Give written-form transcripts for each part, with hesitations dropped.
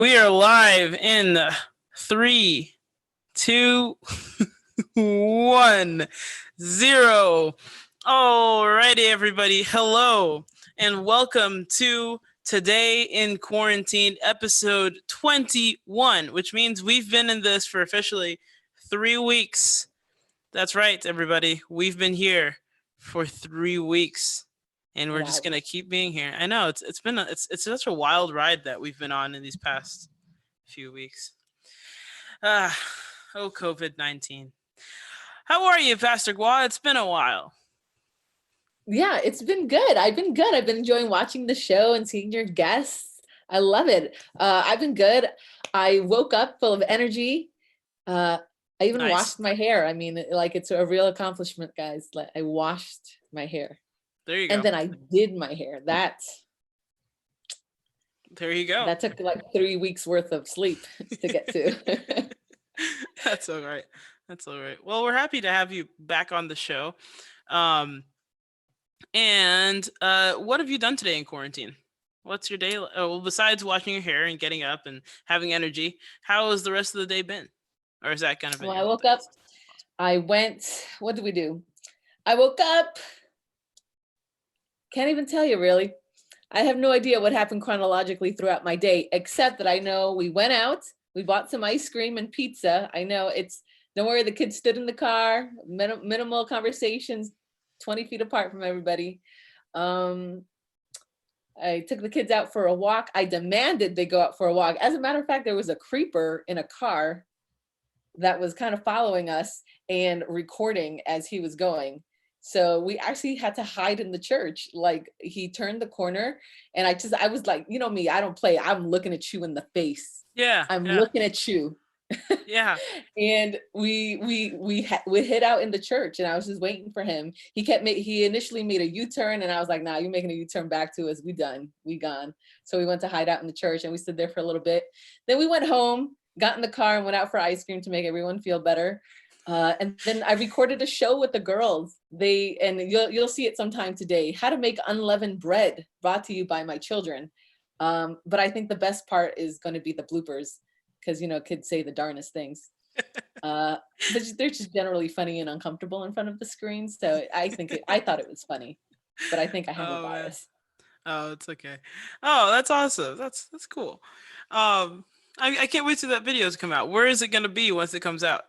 We are live in three, two, 1, 0. Alrighty, everybody. Hello and welcome to Today in Quarantine, episode 21, which means we've been in this for officially 3 weeks. That's right, everybody. We've been here for 3 weeks. And we're just gonna keep being here. I know it's such a wild ride that we've been on in these past few weeks. COVID-19. How are you, Pastor Gua? It's been a while. Yeah, it's been good. I've been good. I've been enjoying watching the show and seeing your guests. I love it. I've been good. I woke up full of energy. I even washed my hair. I mean, like, it's a real accomplishment, guys. Like, I washed my hair. There you go. And then I did my hair. There you go. That took like 3 weeks worth of sleep to get to. That's all right. That's all right. Well, we're happy to have you back on the show. And what have you done today in quarantine? What's your day? Well, besides washing your hair and getting up and having energy, how has the rest of the day been? Or is that kind of? Well, I woke up. What did we do? I woke up. Can't even tell you, really. I have no idea what happened chronologically throughout my day, except that I know we went out, we bought some ice cream and pizza. I know don't worry, the kids stood in the car, minimal conversations, 20 feet apart from everybody. I took the kids out for a walk. I demanded they go out for a walk. As a matter of fact, there was a creeper in a car that was kind of following us and recording as he was going. So we actually had to hide in the church. Like, he turned the corner and I was like, you know me, I don't play. I'm looking at you in the face. Yeah. I'm looking at you. Yeah. And we hid out in the church and I was just waiting for him. He initially made a U-turn and I was like, nah, you're making a U-turn back to us. We gone. So we went to hide out in the church and we stood there for a little bit. Then we went home, got in the car and went out for ice cream to make everyone feel better. And then I recorded a show with the girls. You'll see it sometime today. How to make unleavened bread, brought to you by my children. But I think the best part is going to be the bloopers, because kids say the darnest things. But they're just generally funny and uncomfortable in front of the screen. So I thought it was funny, but I think I have a bias. Oh, it's okay. Oh, that's awesome. That's cool. I can't wait till that video to come out. Where is it going to be once it comes out?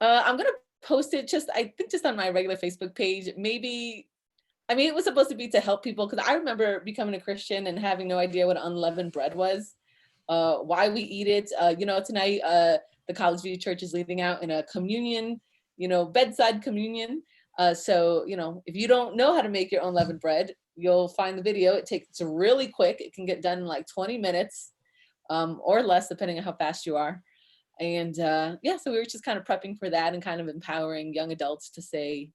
I'm going to post it just on my regular Facebook page. Maybe, I mean, it was supposed to be to help people, because I remember becoming a Christian and having no idea what unleavened bread was, why we eat it. Tonight, the College View Church is leading out in a communion, bedside communion. So, if you don't know how to make your own unleavened bread, you'll find the video. It's really quick. It can get done in like 20 minutes or less, depending on how fast you are. And so we were just kind of prepping for that and kind of empowering young adults to say,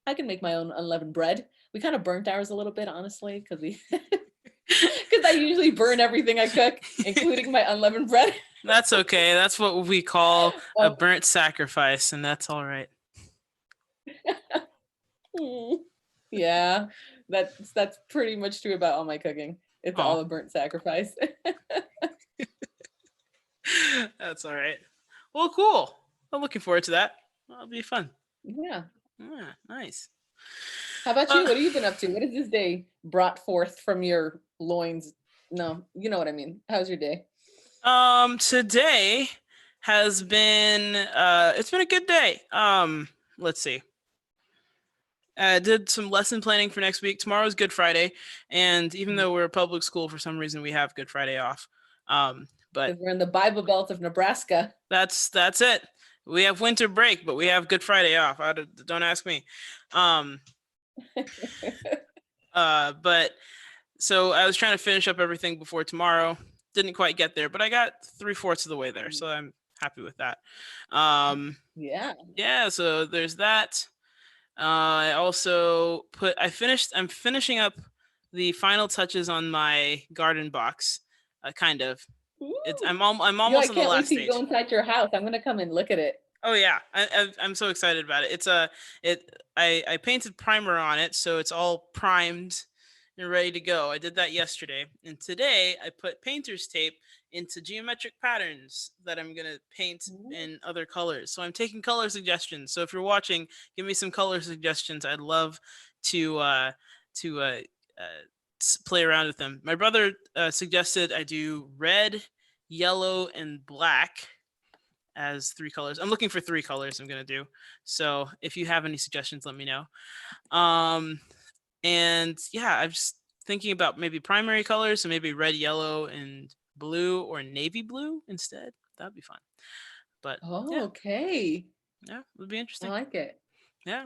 I can make my own unleavened bread. We kind of burnt ours a little bit, honestly, because I usually burn everything I cook, including my unleavened bread. That's okay. That's what we call a burnt sacrifice, and that's all right. Yeah, that's pretty much true about all my cooking. It's all a burnt sacrifice. That's all right. Well, cool. I'm looking forward to that. That'll be fun. Yeah. Nice. How about you? What have you been up to? What has this day brought forth from your loins? No, you know what I mean. How's your day? Today has been it's been a good day. Let's see. I did some lesson planning for next week. Tomorrow's Good Friday, and even though we're a public school, for some reason we have Good Friday off. But we're in the Bible Belt of Nebraska. That's it. We have winter break, but we have Good Friday off. Don't ask me. But so I was trying to finish up everything before tomorrow. Didn't quite get there, but I got 3/4 of the way there, so I'm happy with that. Yeah. So there's that. I'm finishing up the final touches on my garden box, kind of. I'm almost on the last stage. I can't wait to go inside your house. I'm gonna come and look at it. Oh yeah, I'm so excited about it. I painted primer on it, so it's all primed and ready to go. I did that yesterday. And today I put painter's tape into geometric patterns that I'm going to paint in other colors. So I'm taking color suggestions. So if you're watching, give me some color suggestions. I'd love to to uh, play around with them. My brother suggested I do red, yellow, and black as 3 colors. I'm looking for 3 colors I'm going to do. So if you have any suggestions, let me know. And yeah, I'm just thinking about maybe primary colors, so maybe red, yellow, and blue, or navy blue instead. That'd be fun. But yeah, okay. Yeah, it would be I interesting. like it. Yeah.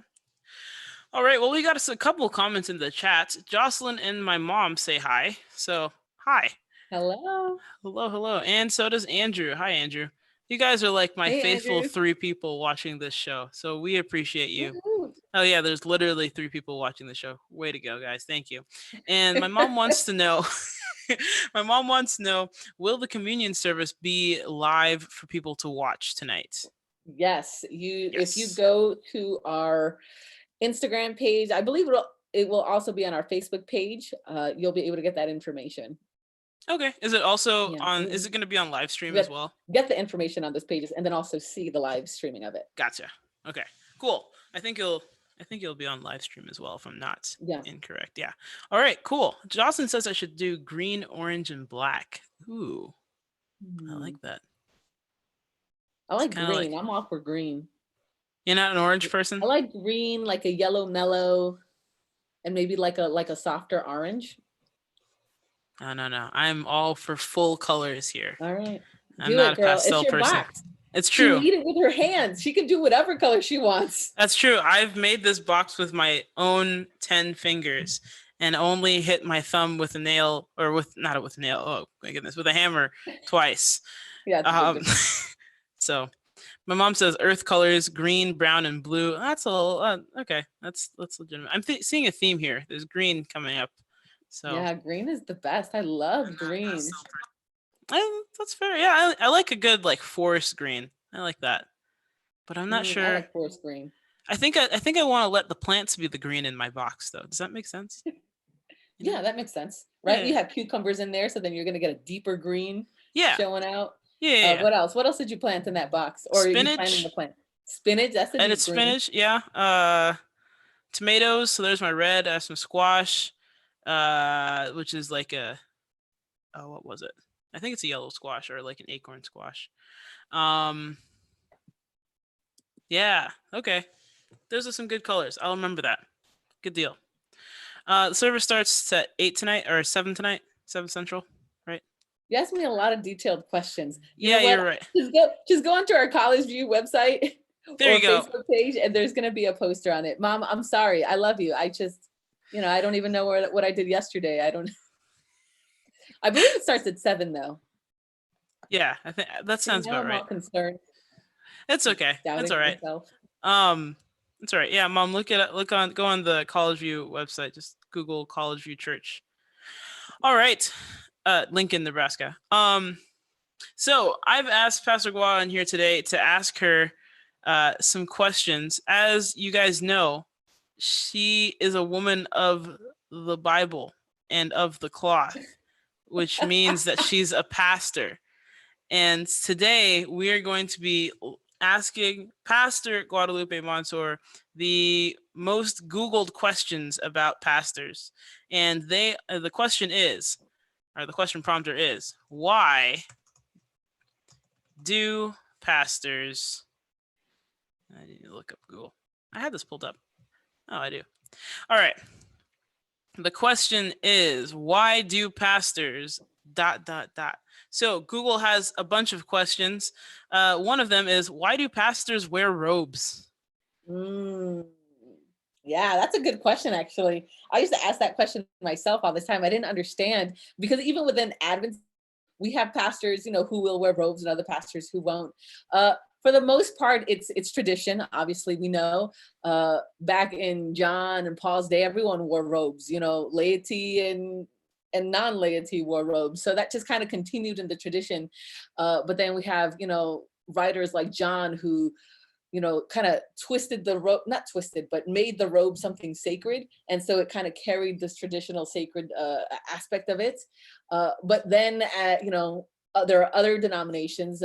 All right. Well, we got a couple of comments in the chat. Jocelyn and my mom say hi. So hi. Hello. Hello. And so does Andrew. Hi, Andrew. You guys are like my Hey, faithful Andrew. 3 people watching this show. So we appreciate you. Woo-hoo. Oh yeah, there's literally 3 people watching the show. Way to go, guys. Thank you. And my mom wants to know will the communion service be live for people to watch tonight? Yes, if you go to our Instagram page, I believe it will also be on our Facebook page. You'll be able to get that information. Okay. Is it also Yeah. is it going to be on live stream as well? Get the information on those pages and then also see the live streaming of it. Gotcha. Okay. Cool. I think it'll be on live stream as well if I'm not incorrect. Yeah. All right, cool. Jocelyn says I should do green, orange, and black. Ooh. I like that. I like green. I'm all for green. You're not an orange person? I like green, like a yellow mellow, and maybe like a softer orange. No. I'm all for full colors here. All right. I'm not a pastel person. Box. It's true. She made it with her hands. She can do whatever color she wants. That's true. I've made this box with my own 10 fingers and only hit my thumb with a nail, or not with a nail. Oh my goodness, with a hammer twice. Yeah. So my mom says earth colors, green, brown, and blue. That's a little, okay. That's legitimate. I'm seeing a theme here. There's green coming up. So yeah, green is the best. I love green. That's fair. Yeah, I like a good like forest green. I like that. But I'm not sure. I like forest green. I think I want to let the plants be the green in my box though. Does that make sense? Yeah, that makes sense. Right? Yeah. You have cucumbers in there, so then you're gonna get a deeper green showing out. Yeah. What else? What else did you plant in that box? Or spinach. Are you planting to plant? Spinach, that's a and it's green. Spinach, yeah. Tomatoes, so there's my red. I have some squash, which is like what was it? I think it's a yellow squash or like an acorn squash. Yeah, okay. Those are some good colors. I'll remember that. Good deal. The service starts at 8 tonight or 7 tonight, 7 Central, right? You asked me a lot of detailed questions. You're right. Just go onto our College View website there you go. Facebook page, and there's going to be a poster on it. Mom, I'm sorry. I love you. I just, I don't even know what I did yesterday. I believe it starts at 7 though. Yeah, I think that sounds about right. I'm all concerned. It's okay. That's all right. It's all right. Yeah, Mom, go on the College View website. Just Google College View Church. All right. Lincoln, Nebraska. So I've asked Pastor Gua in here today to ask her some questions. As you guys know, she is a woman of the Bible and of the cloth, which means that she's a pastor. And today we are going to be asking Pastor Guadalupe Mansour the most Googled questions about pastors. And the question is, or the question prompter is, why do pastors, I need to look up Google. I had this pulled up. Oh, I do. All right. The question is, why do pastors ... So Google has a bunch of questions. One of them is, why do pastors wear robes? Yeah, that's a good question, actually. I used to ask that question myself all the time. I didn't understand, because even within Advent, we have pastors, who will wear robes and other pastors who won't. For the most part, it's tradition. Obviously, we know back in John and Paul's day, everyone wore robes, laity and non-laity wore robes. So that just kind of continued in the tradition. But then we have, writers like John who kind of twisted the robe, not twisted, but made the robe something sacred. And so it kind of carried this traditional sacred aspect of it. But then, there are other denominations,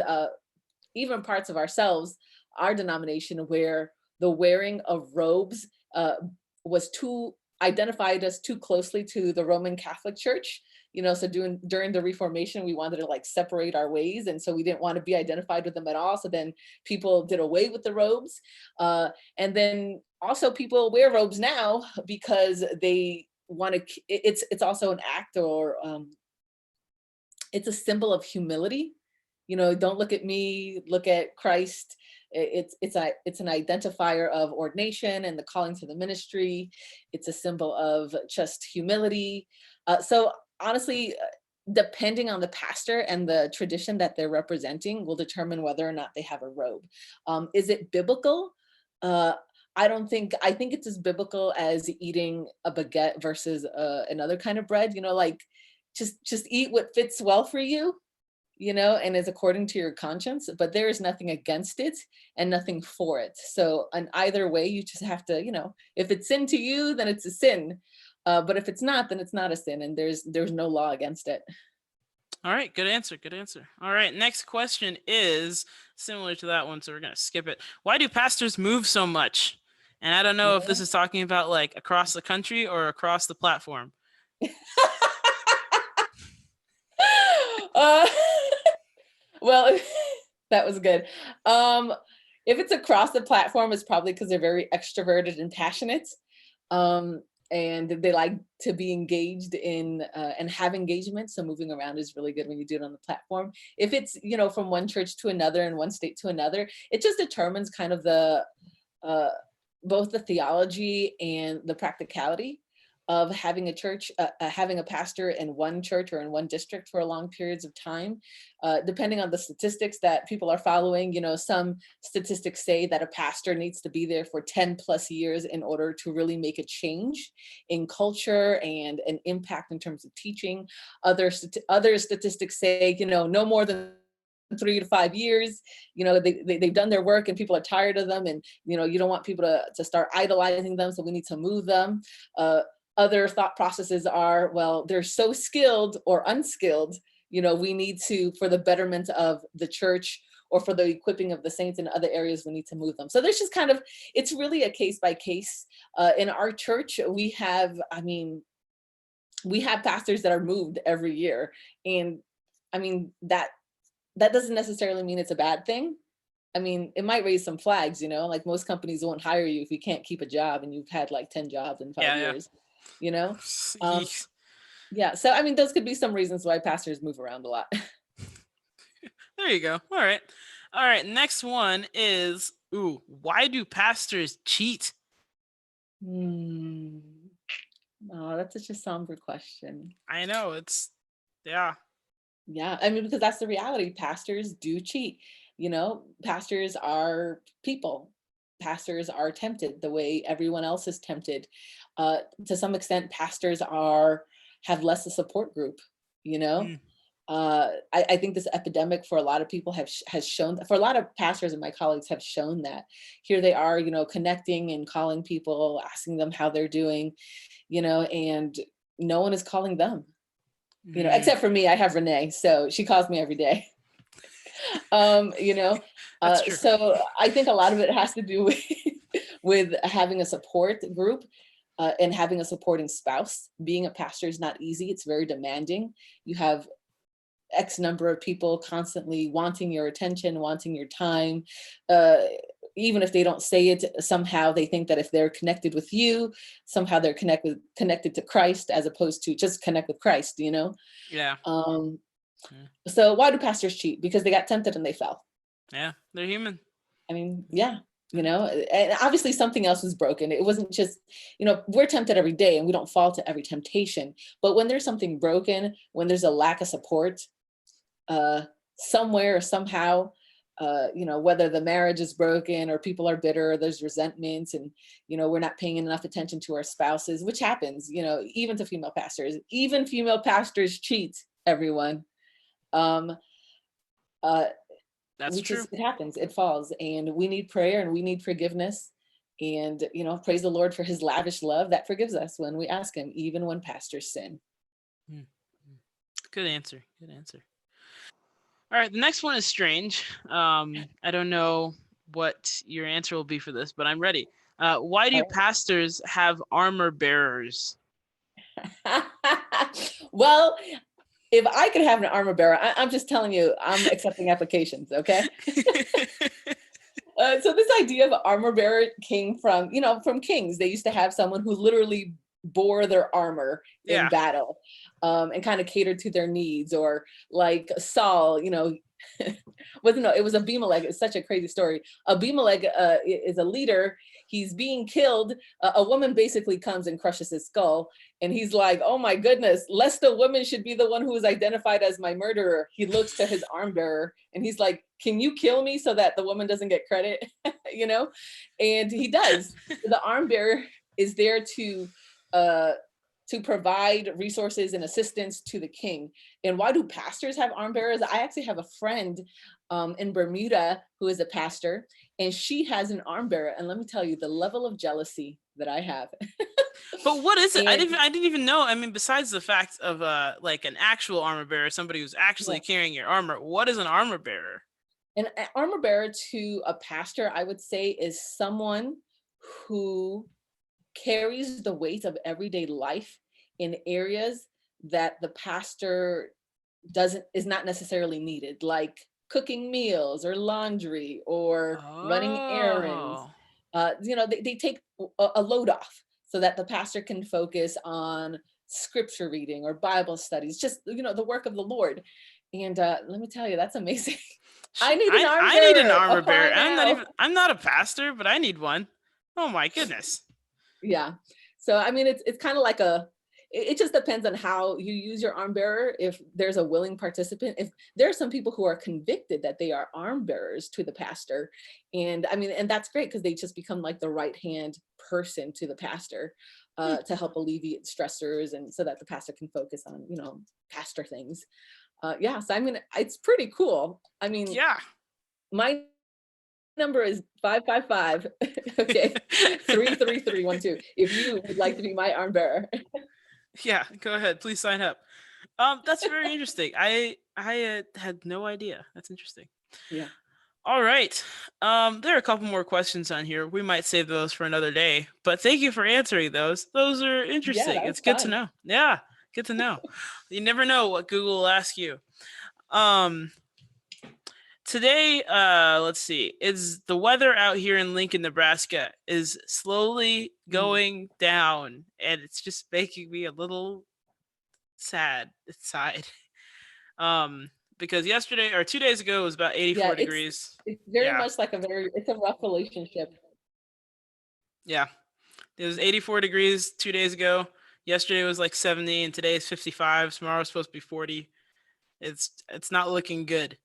even parts of ourselves, our denomination, where the wearing of robes was too identified us too closely to the Roman Catholic Church. So during the Reformation, we wanted to like separate our ways, and so we didn't want to be identified with them at all. So then people did away with the robes, and then also people wear robes now because they want to. It's also an act, or it's a symbol of humility. Don't look at me, look at Christ. It's an identifier of ordination and the calling to the ministry. It's a symbol of just humility. So honestly, depending on the pastor and the tradition that they're representing will determine whether or not they have a robe. Is it biblical? I think it's as biblical as eating a baguette versus another kind of bread. Like just eat what fits well for you, and is according to your conscience, but there is nothing against it and nothing for it. So in either way, you just have to, if it's sin to you, then it's a sin. But if it's not, then it's not a sin, and there's no law against it. All right, good answer. All right, next question is similar to that one, so we're gonna skip it. Why do pastors move so much? And I don't know if this is talking about like across the country or across the platform. Well, that was good. If it's across the platform, it's probably because they're very extroverted and passionate. And they like to be engaged in and have engagement. So moving around is really good when you do it on the platform. If it's, from one church to another and one state to another, it just determines kind of the both the theology and the practicality of having a church, having a pastor in one church or in one district for long periods of time, depending on the statistics that people are following. Some statistics say that a pastor needs to be there for 10 plus years in order to really make a change in culture and an impact in terms of teaching. Other statistics say, no more than 3 to 5 years. They've done their work and people are tired of them, and you don't want people to start idolizing them, so we need to move them. Other thought processes are, well, they're so skilled or unskilled, we need to, for the betterment of the church or for the equipping of the saints in other areas, we need to move them. So there's just it's really a case by case. In our church, we have pastors that are moved every year. And that doesn't necessarily mean it's a bad thing. It might raise some flags, like most companies won't hire you if you can't keep a job and you've had like 10 jobs in 5 years. Yeah. So those could be some reasons why pastors move around a lot. There you go. All right, next one is, why do pastors cheat? Oh, that's such a somber question. I know, yeah, because that's the reality. Pastors do cheat. Pastors are people. Pastors are tempted the way everyone else is tempted. To some extent, pastors have less a support group. I think this epidemic for a lot of people has shown, for a lot of pastors and my colleagues have shown that here they are, connecting and calling people, asking them how they're doing, and no one is calling them, except for me. I have Renee, so she calls me every day. So I think a lot of it has to do with having a support group. And having a supporting spouse. Being a pastor is not easy. It's very demanding. You have X number of people constantly wanting your attention, wanting your time. Even if they don't say it, somehow they think that if they're connected with you, somehow they're connected to Christ, as opposed to just connect with Christ, Yeah. So why do pastors cheat? Because they got tempted and they fell. Yeah, they're human. Yeah. And obviously something else was broken. It wasn't just, we're tempted every day and we don't fall to every temptation. But when there's something broken, when there's a lack of support somewhere or somehow, whether the marriage is broken or people are bitter, or there's resentment, and, we're not paying enough attention to our spouses, which happens, even to female pastors. Even female pastors cheat, everyone. That's That's true. it happens, it falls, and we need prayer and we need forgiveness. And, praise the Lord for his lavish love that forgives us when we ask him, even when pastors sin. Mm, mm. Good answer. Good answer. All right, the next one is strange. I don't know what your answer will be for this, but I'm ready. Why do All pastors have armor bearers? right. Well, if I could have an armor bearer, I'm just telling you, I'm accepting applications, okay? So this idea of armor bearer came from, from kings. They used to have someone who literally bore their armor in Yeah. battle, and kind of catered to their needs. Or like Saul, wasn't no, it was Abimelech. It's such a crazy story. Abimelech is a leader. He's being killed. A woman basically comes and crushes his skull, and he's like, "Oh my goodness, lest a woman should be the one who is identified as my murderer." He looks to his arm bearer, and he's like, "Can you kill me so that the woman doesn't get credit?" And he does. The arm bearer is there to provide resources and assistance to the king. And why do pastors have arm bearers? I actually have a friend in Bermuda who is a pastor, and she has an arm bearer. And let me tell you, the level of jealousy that I have. But what is it? I And didn't even know. I mean, besides the fact of like an actual armor bearer, somebody who's actually yeah, carrying your armor, what is an armor bearer? an armor bearer to a pastor, I would say, is someone who carries the weight of everyday life in areas that the pastor doesn't is not necessarily needed, like cooking meals or laundry or running errands. Oh. They take a load off so that the pastor can focus on scripture reading or Bible studies, just the work of the Lord. And let me tell you, that's amazing. I need an arm I need an bearer. armor bearer. Apply now. I'm not a pastor, but I need one. Oh my goodness. Yeah. So I mean, it's kind of like it just depends on how you use your arm bearer. If there's a willing participant, if there are some people who are convicted that they are arm bearers to the pastor, and I mean, and that's great because they just become like the right hand person to the pastor, Hmm. to help alleviate stressors and so that the pastor can focus on pastor things. Yeah. So I mean, it's pretty cool. I mean, Yeah. my number is 555. Okay. 33312. If you would like to be my arm bearer. Yeah, go ahead. Please sign up. That's very interesting. I had no idea. That's interesting. Yeah. All right. There are a couple more questions on here. We might save those for another day, but thank you for answering those. Those are Yeah, interesting. that was It's good to fun. know. Yeah, good to know. You never know what Google will ask you. Um, Today, let's see, is the weather out here in Lincoln, Nebraska is slowly Mm. going down, and it's just making me a little sad inside. Because yesterday or 2 days ago it was about Yeah, 84 degrees. it's very Yeah, much like it's a rough relationship. yeah. It was 84 degrees 2 days ago. Yesterday was like 70, and today is 55. Tomorrow's supposed to be 40. It's not looking good.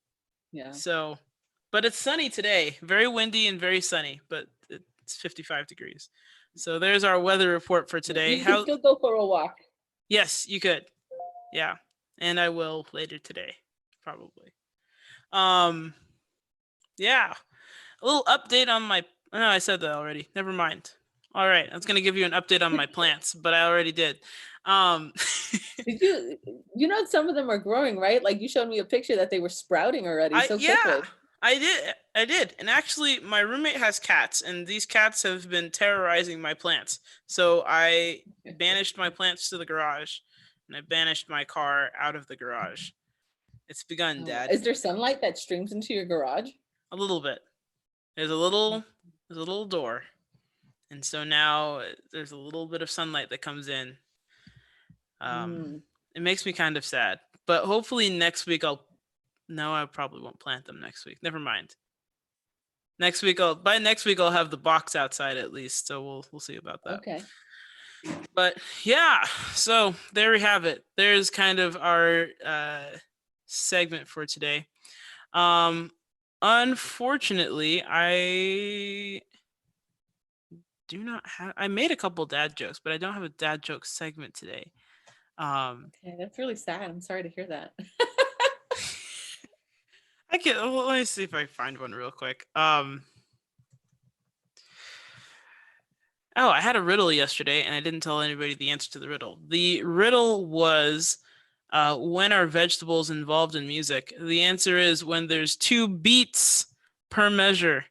Yeah. So, but it's sunny today. Very windy and very sunny, but it's 55 degrees. So there's our weather report for Yeah. today. You can still go for a walk. Yes, you could. Yeah. And I will later today, probably. Um, yeah. A little update on my oh, no, I said that already. Never mind. All right. I was going to give you an update on my plants, but I already did. Um Did some of them are growing, right? Like you showed me a picture that they were sprouting already I so yeah, quickly. I did. And actually my roommate has cats, and these cats have been terrorizing my plants. So I banished my plants to the garage, and I banished my car out of the garage. It's begun, Oh, Dad. is there sunlight that streams into your garage? A little bit. There's a little door. And so now there's a little bit of sunlight that comes in. Um Mm. it makes me kind of sad. But hopefully next week I'll no, I probably won't plant them next week. Never mind. By next week I'll have the box outside at least, so we'll see about that. Okay. But yeah, so there we have it. There's kind of our segment for today. Unfortunately, I do not have. I made a couple dad jokes, but I don't have a dad joke segment today. Okay, that's really sad. I'm sorry to hear that. Let me see if I find one real quick. Oh, I had a riddle yesterday, and I didn't tell anybody the answer to the riddle. The riddle was, when are vegetables involved in music? The answer is when there's 2 beats per measure.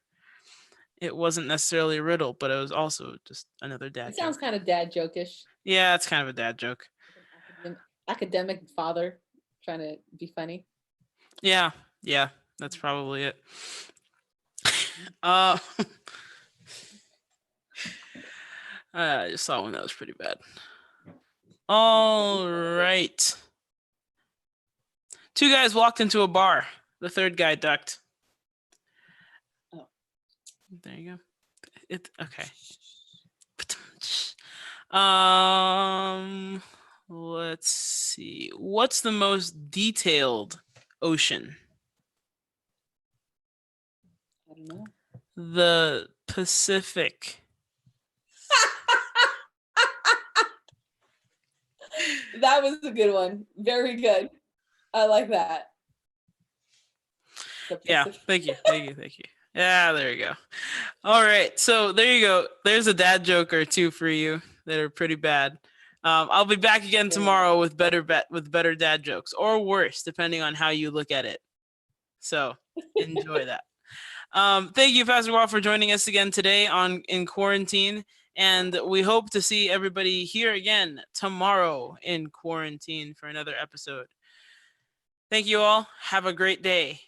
It wasn't necessarily a riddle, but it was also just another dad It sounds joke. kind of dad jokish. Yeah, it's kind of a dad joke. Academic father trying to be funny. Yeah, that's probably it. I just saw one that was pretty bad. All right. 2 guys walked into a bar. The third guy ducked. Oh. There you go. Okay. Let's see. What's the most detailed ocean? I don't know. The Pacific. That was a good one. Very good. I like that. Yeah, thank you. Yeah, there you go. All right, so there you go. There's a dad joke or 2 for you that are pretty bad. I'll be back again tomorrow with better dad jokes, or worse, depending on how you look at it. So enjoy that. Thank you, Pastor Wall, for joining us again today in quarantine, and we hope to see everybody here again tomorrow in quarantine for another episode. Thank you all. Have a great day.